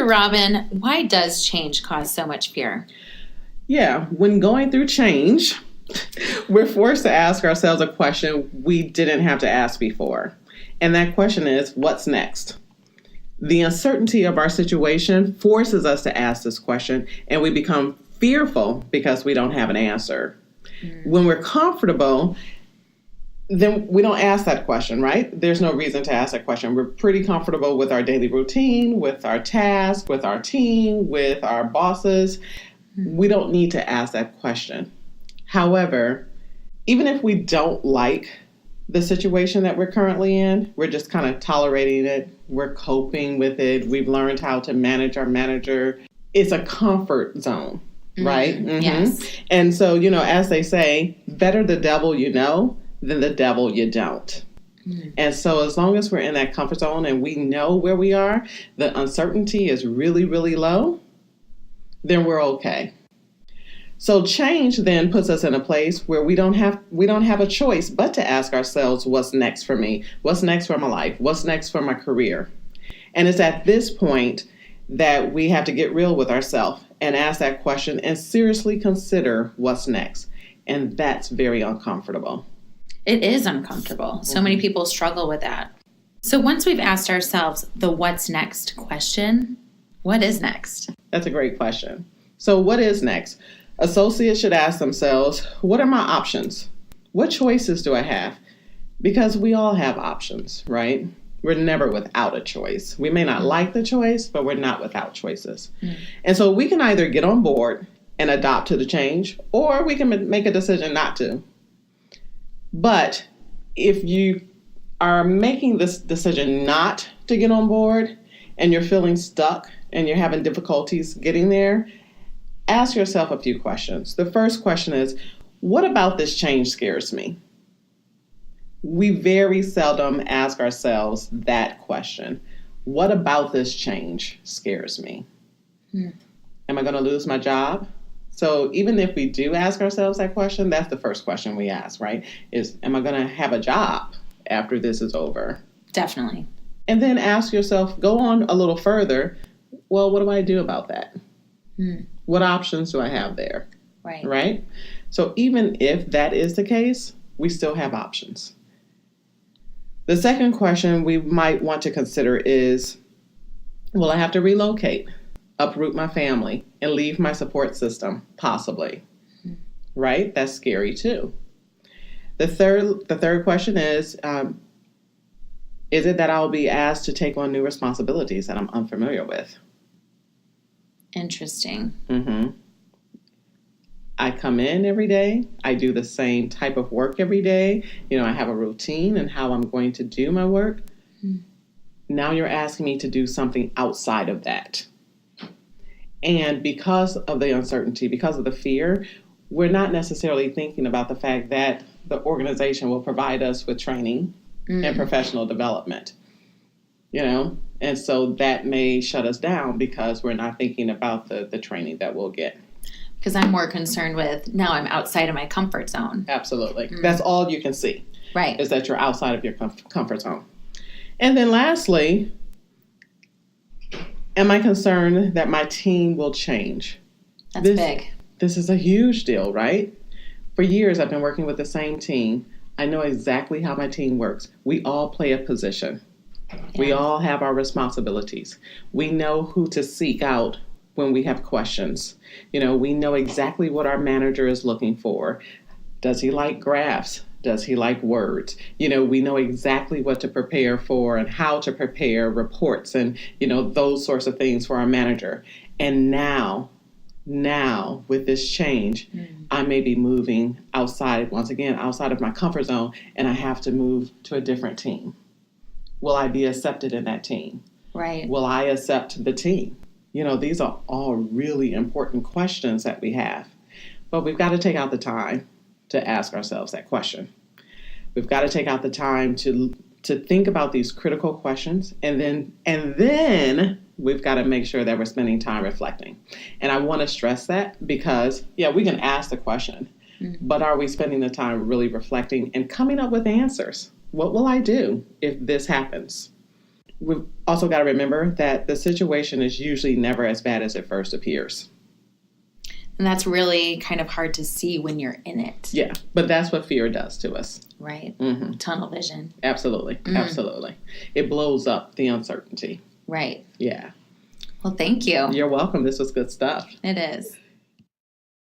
Dr. Robin, why does change cause so much fear? Yeah, when going through change, we're forced to ask ourselves a question we didn't have to ask before. And that question is, what's next? The uncertainty of our situation forces us to ask this question, and we become fearful because we don't have an answer. When we're comfortable, then we don't ask that question, right? There's no reason to ask that question. We're pretty comfortable with our daily routine, with our tasks, with our team, with our bosses. We don't need to ask that question. However, even if we don't like the situation that we're currently in, we're just kind of tolerating it. We're coping with it. We've learned how to manage our manager. It's a comfort zone, right? Mm-hmm. Yes. And so, as they say, better the devil you know than the devil you don't. And so as long as we're in that comfort zone and we know where we are, the uncertainty is really, really low, then we're okay. So change then puts us in a place where we don't have a choice but to ask ourselves, what's next for me? What's next for my life? What's next for my career? And it's at this point that we have to get real with ourselves and ask that question and seriously consider what's next. And that's very uncomfortable. It is uncomfortable. So many people struggle with that. So once we've asked ourselves the what's next question, what is next? That's a great question. So what is next? Associates should ask themselves, what are my options? What choices do I have? Because we all have options, right? We're never without a choice. We may not like the choice, but we're not without choices. And so we can either get on board and adopt to the change, or we can make a decision not to. But if you are making this decision not to get on board and you're feeling stuck and you're having difficulties getting there, ask yourself a few questions. The first question is, what about this change scares me? We very seldom ask ourselves that question. What about this change scares me? Am I going to lose my job? So even if we do ask ourselves that question, that's the first question we ask, right? Is, am I going to have a job after this is over? Definitely. And then ask yourself, go on a little further. Well, what do I do about that? What options do I have there? Right? So even if that is the case, we still have options. The second question we might want to consider is, will I have to relocate, uproot my family, and leave my support system? Possibly. Right? That's scary too. The third question is it that I'll be asked to take on new responsibilities that I'm unfamiliar with? Interesting. I come in every day. I do the same type of work every day. I have a routine and how I'm going to do my work. Now you're asking me to do something outside of that. And because of the uncertainty, because of the fear, we're not necessarily thinking about the fact that the organization will provide us with training and professional development. And so that may shut us down because we're not thinking about the training that we'll get. Because I'm more concerned with, now I'm outside of my comfort zone. Absolutely. That's all you can see. Right. Is that you're outside of your comfort zone. And then lastly, am I concerned that my team will change? That's big. This is a huge deal, right? For years, I've been working with the same team. I know exactly how my team works. We all play a position. We all have our responsibilities. We know who to seek out when we have questions. We know exactly what our manager is looking for. Does he like graphs? Does he like words? We know exactly what to prepare for and how to prepare reports and, those sorts of things for our manager. And now with this change, I may be moving outside of my comfort zone, and I have to move to a different team. Will I be accepted in that team? Right. Will I accept the team? These are all really important questions that we have. But we've got to take out the time to ask ourselves that question. We've got to take out the time to think about these critical questions, and then we've got to make sure that we're spending time reflecting. And I want to stress that because, we can ask the question, but are we spending the time really reflecting and coming up with answers? What will I do if this happens? we've also got to remember that the situation is usually never as bad as it first appears. And that's really kind of hard to see when you're in it. Yeah, but that's what fear does to us. Right. Mm-hmm. Tunnel vision. Absolutely. Absolutely. It blows up the uncertainty. Right. Yeah. Well, thank you. You're welcome. This was good stuff. It is.